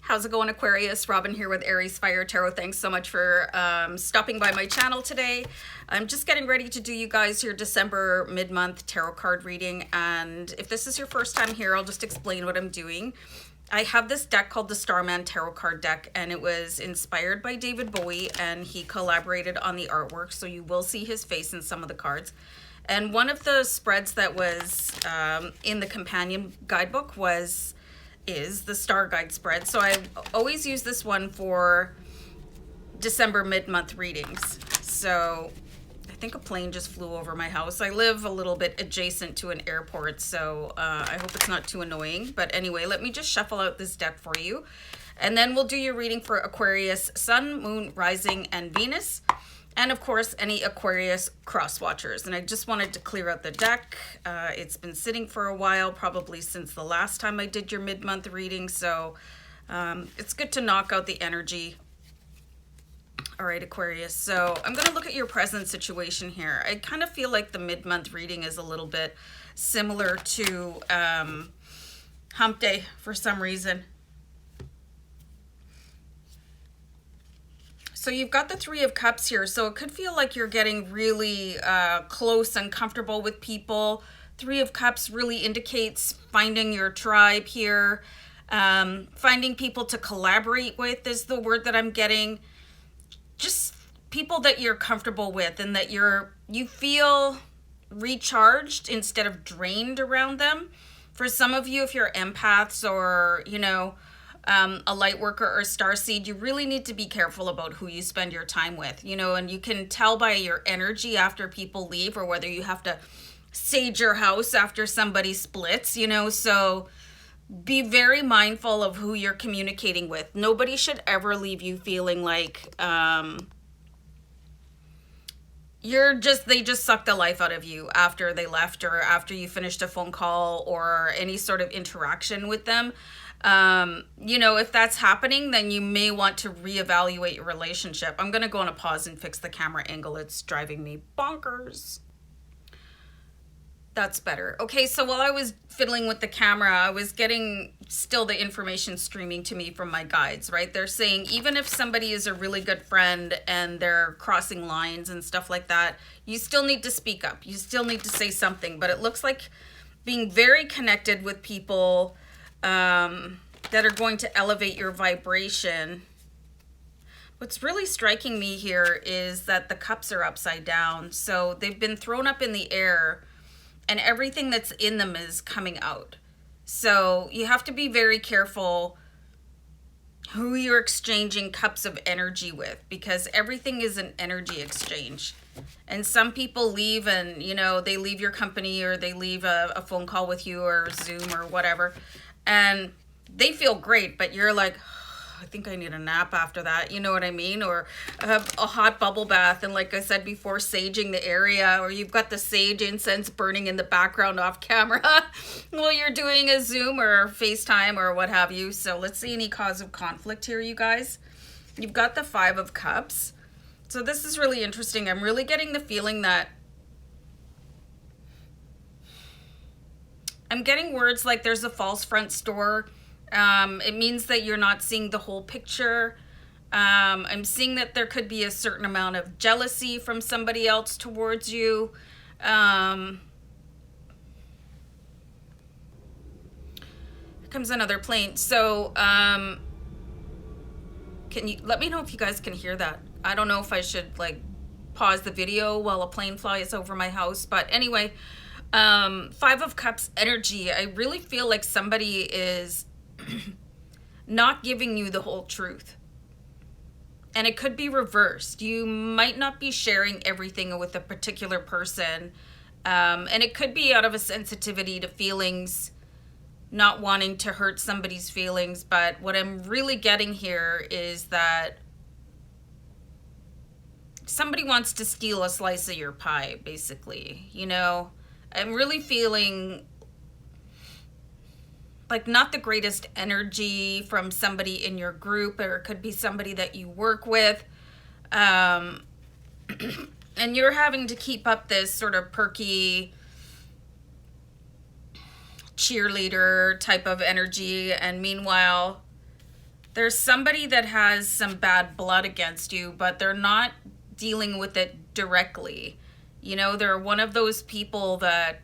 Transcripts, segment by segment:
How's it going, Aquarius? Robin here with AriesFireTarot. Thanks so much for stopping by my channel today. I'm just getting ready to do you guys your December mid-month tarot card reading, and if this is your first time here, I'll just explain what I'm doing. I have this deck called the Starman tarot card deck, and it was inspired by David Bowie, and he collaborated on the artwork, so you will see his face in some of the cards. And one of the spreads that was in the companion guidebook is the Starguide spread. So I always use this one for December mid-month readings. So I think a plane just flew over my house. I live a little bit adjacent to an airport, so I hope it's not too annoying. But anyway, let me just shuffle out this deck for you. And then we'll do your reading for Aquarius, Sun, Moon, Rising, and Venus. And of course, any Aquarius cross watchers. And I just wanted to clear out the deck. It's been sitting for a while, probably since the last time I did your mid-month reading. So it's good to knock out the energy. All right, Aquarius. So I'm going to look at your present situation here. I kind of feel like the mid-month reading is a little bit similar to Hump Day for some reason. So you've got the Three of Cups here, so it could feel like you're getting really close and comfortable with people. Three of Cups really indicates finding your tribe here. Finding people to collaborate with is the word that I'm getting. Just people that you're comfortable with and that you feel recharged instead of drained around them. For some of you, if you're empaths or, you know, a light worker or starseed, you really need to be careful about who you spend your time with, you know, and you can tell by your energy after people leave, or whether you have to sage your house after somebody splits, you know, so be very mindful of who you're communicating with. Nobody should ever leave you feeling like they just sucked the life out of you after they left, or after you finished a phone call or any sort of interaction with them. You know, if that's happening, then you may want to reevaluate your relationship. I'm going to go on a pause and fix the camera angle. It's driving me bonkers. That's better. Okay, so while I was fiddling with the camera, I was getting still the information streaming to me from my guides, right? They're saying even if somebody is a really good friend and they're crossing lines and stuff like that, you still need to speak up. You still need to say something. But it looks like being very connected with people that are going to elevate your vibration. What's really striking me here is that the cups are upside down. So they've been thrown up in the air and everything that's in them is coming out. So you have to be very careful who you're exchanging cups of energy with, because everything is an energy exchange. And some people leave and, you know, they leave your company, or they leave a phone call with you or Zoom or whatever, and they feel great, but you're like, oh, I think I need a nap after that, you know what I mean? Or a hot bubble bath, and like I said before, saging the area, or you've got the sage incense burning in the background off camera while you're doing a Zoom or FaceTime or what have you. So let's see any cause of conflict here, you guys. You've got the Five of Cups. So this is really interesting. I'm really getting the feeling that I'm getting words like there's a false front door. It means that you're not seeing the whole picture. I'm seeing that there could be a certain amount of jealousy from somebody else towards you. Here comes another plane. So can you let me know if you guys can hear that? I don't know if I should like pause the video while a plane flies over my house, but anyway, Five of Cups energy. I really feel like somebody is not giving you the whole truth. And it could be reversed. You might not be sharing everything with a particular person. And it could be out of a sensitivity to feelings, not wanting to hurt somebody's feelings. But what I'm really getting here is that somebody wants to steal a slice of your pie, basically. You know, I'm really feeling like not the greatest energy from somebody in your group, or it could be somebody that you work with. And you're having to keep up this sort of perky cheerleader type of energy. And meanwhile, There's somebody that has some bad blood against you, but they're not dealing with it directly. You know, they're one of those people that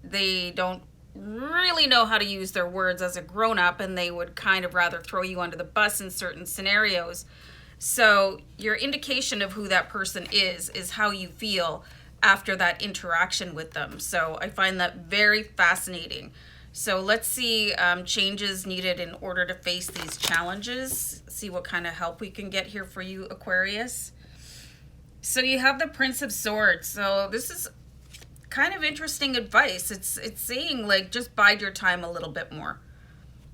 they don't really know how to use their words as a grown-up, and they would kind of rather throw you under the bus in certain scenarios. So your indication of who that person is how you feel after that interaction with them. So I find that very fascinating. So let's see changes needed in order to face these challenges. See what kind of help we can get here for you, Aquarius. So you have the Prince of Swords. So this is kind of interesting advice. It's saying, like, just bide your time a little bit more.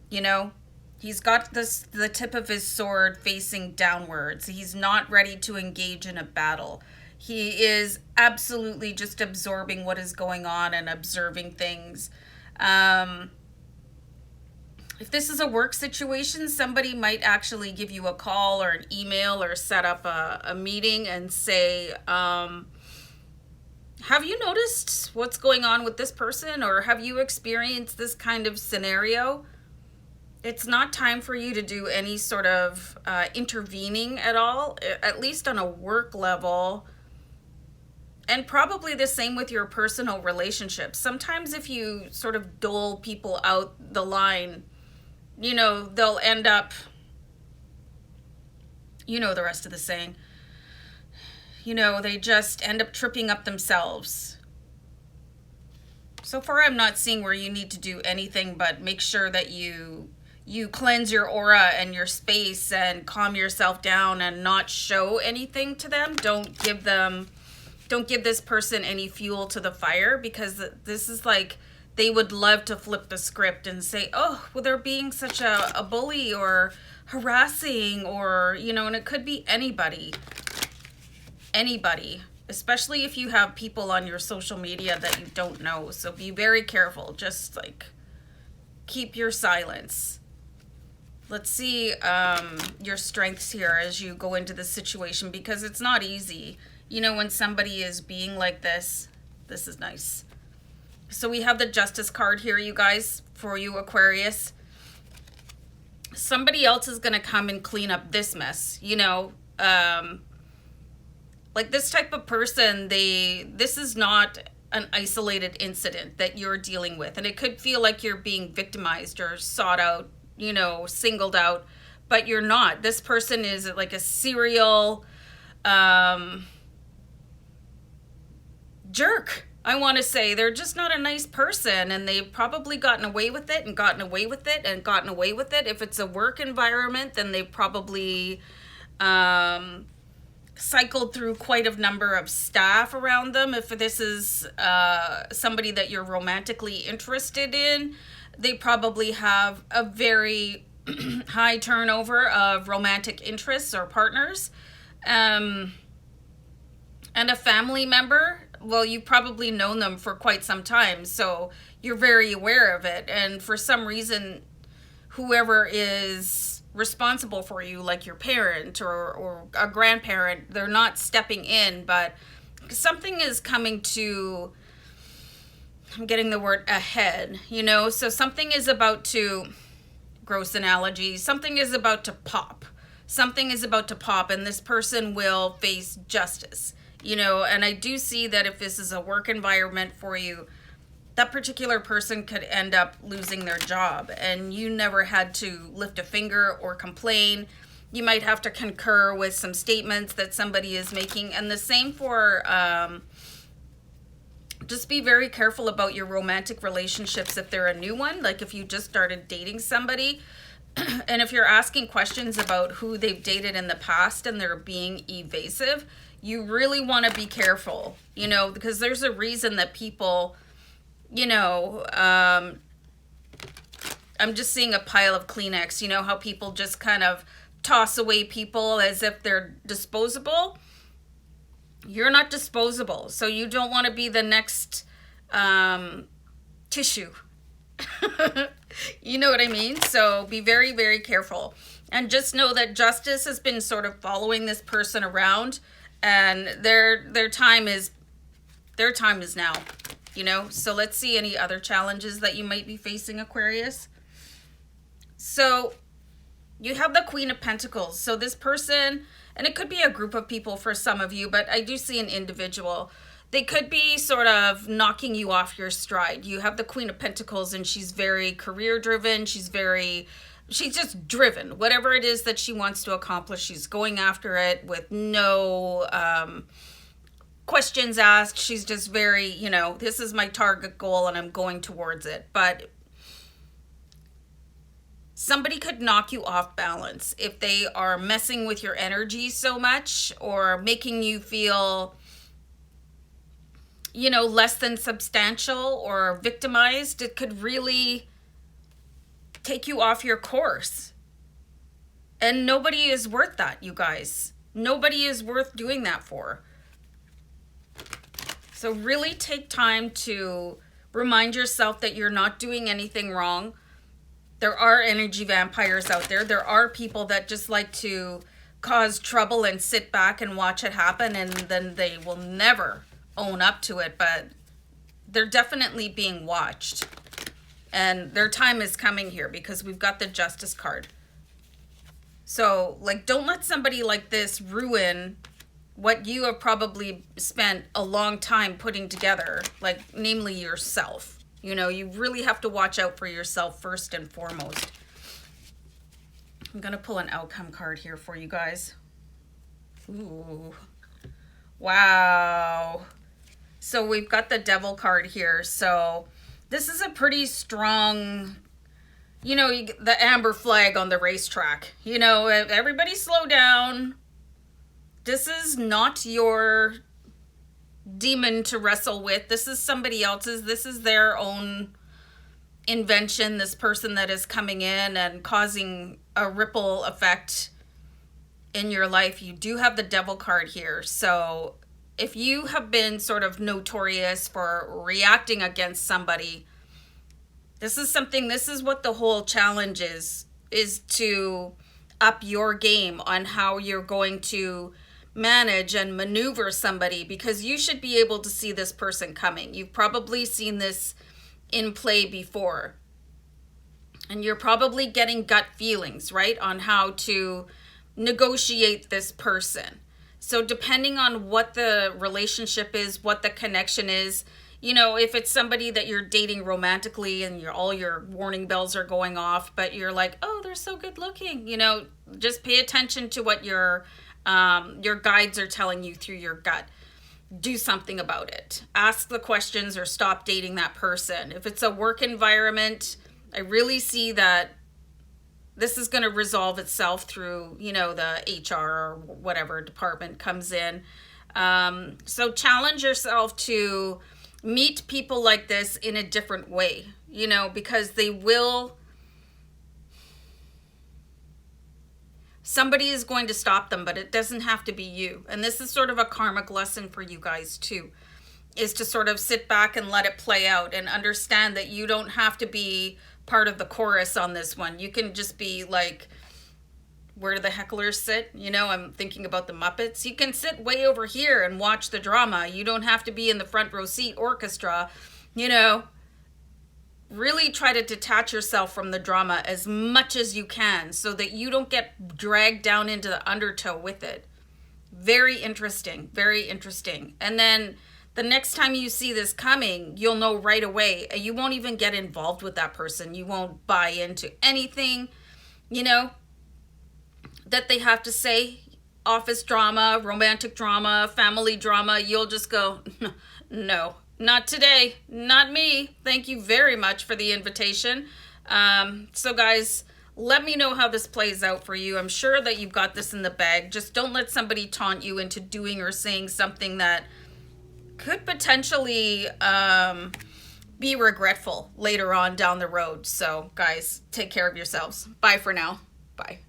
You know, he's got the tip of his sword facing downwards. He's not ready to engage in a battle. He is absolutely just absorbing what is going on and observing things. If this is a work situation, somebody might actually give you a call or an email or set up a meeting and say, have you noticed what's going on with this person, or have you experienced this kind of scenario? It's not time for you to do any sort of intervening at all, at least on a work level. And probably the same with your personal relationships. Sometimes if you sort of dole people out the line, you know, they'll end up, you know the rest of the saying, you know, they just end up tripping up themselves. So far, I'm not seeing where you need to do anything but make sure that you cleanse your aura and your space and calm yourself down and not show anything to them. Don't give this person any fuel to the fire, because this is like they would love to flip the script and say, oh, well, they're being such a bully or harassing, or, you know, and it could be anybody, especially if you have people on your social media that you don't know. So be very careful. Just like keep your silence. Let's see your strengths here as you go into this situation, because it's not easy. You know, when somebody is being like this is nice. So we have the Justice card here, you guys, for you, Aquarius. Somebody else is going to come and clean up this mess, you know. Like this type of person, this is not an isolated incident that you're dealing with. And it could feel like you're being victimized or sought out, you know, singled out, but you're not. This person is like a serial jerk. I want to say they're just not a nice person, and they've probably gotten away with it and gotten away with it and gotten away with it. If it's a work environment, then they've probably cycled through quite a number of staff around them. If this is somebody that you're romantically interested in, they probably have a very high turnover of romantic interests or partners. And a family member, well, you've probably known them for quite some time, so you're very aware of it. And for some reason, whoever is responsible for you, like your parent or a grandparent, they're not stepping in, but something is coming to, I'm getting the word ahead, you know? So something is about to, gross analogy, something is about to pop. Something is about to pop, and this person will face justice. You know, and I do see that if this is a work environment for you, that particular person could end up losing their job, and you never had to lift a finger or complain. You might have to concur with some statements that somebody is making. And the same for, just be very careful about your romantic relationships if they're a new one. Like if you just started dating somebody, and if you're asking questions about who they've dated in the past and they're being evasive, you really want to be careful, you know, because there's a reason that people, you know, I'm just seeing a pile of Kleenex, you know, how people just kind of toss away people as if they're disposable. You're not disposable, so you don't want to be the next tissue. You know what I mean? So be very, very careful. And just know that justice has been sort of following this person around, and their time is now, you know. So let's see any other challenges that you might be facing, Aquarius. So You have the Queen of Pentacles. So this person, and it could be a group of people for some of you, but I do see an individual. They could be sort of knocking you off your stride. You have the Queen of Pentacles, and she's very career driven. She's just driven. Whatever it is that she wants to accomplish, she's going after it with no questions asked. She's just very, this is my target goal and I'm going towards it. But somebody could knock you off balance if they are messing with your energy so much or making you feel, less than substantial or victimized. It could really take you off your course. And nobody is worth that, you guys. Nobody is worth doing that for. So really take time to remind yourself that you're not doing anything wrong. There are energy vampires out there. There are people that just like to cause trouble and sit back and watch it happen, and then they will never own up to it, but they're definitely being watched. And their time is coming here because we've got the Justice card. So, don't let somebody like this ruin what you have probably spent a long time putting together, namely yourself. You really have to watch out for yourself first and foremost. I'm going to pull an outcome card here for you guys. Ooh. Wow. So we've got the Devil card here. So this is a pretty strong, the amber flag on the racetrack. Everybody slow down. This is not your demon to wrestle with. This is somebody else's. This is their own invention, this person that is coming in and causing a ripple effect in your life. You do have the Devil card here. So if you have been sort of notorious for reacting against somebody, this is what the whole challenge is to up your game on how you're going to manage and maneuver somebody, because you should be able to see this person coming. You've probably seen this in play before. And you're probably getting gut feelings, right, on how to negotiate this person. So depending on what the relationship is, what the connection is, if it's somebody that you're dating romantically and all your warning bells are going off, but you're like, oh, they're so good looking, just pay attention to what your guides are telling you through your gut. Do something about it. Ask the questions or stop dating that person. If it's a work environment, I really see that this is going to resolve itself through, the HR or whatever department comes in. So challenge yourself to meet people like this in a different way, because they will. Somebody is going to stop them, but it doesn't have to be you. And this is sort of a karmic lesson for you guys too, is to sort of sit back and let it play out and understand that you don't have to be part of the chorus on this one. You can just be like, where do the hecklers sit? I'm thinking about the Muppets. You can sit way over here and watch the drama. You don't have to be in the front row seat orchestra, Really try to detach yourself from the drama as much as you can so that you don't get dragged down into the undertow with it. Very interesting, very interesting. And then the next time you see this coming, you'll know right away. You won't even get involved with that person. You won't buy into anything, that they have to say. Office drama, romantic drama, family drama. You'll just go, no. Not today. Not me. Thank you very much for the invitation. So guys, let me know how this plays out for you. I'm sure that you've got this in the bag. Just don't let somebody taunt you into doing or saying something that could potentially be regretful later on down the road. So guys, take care of yourselves. Bye for now. Bye.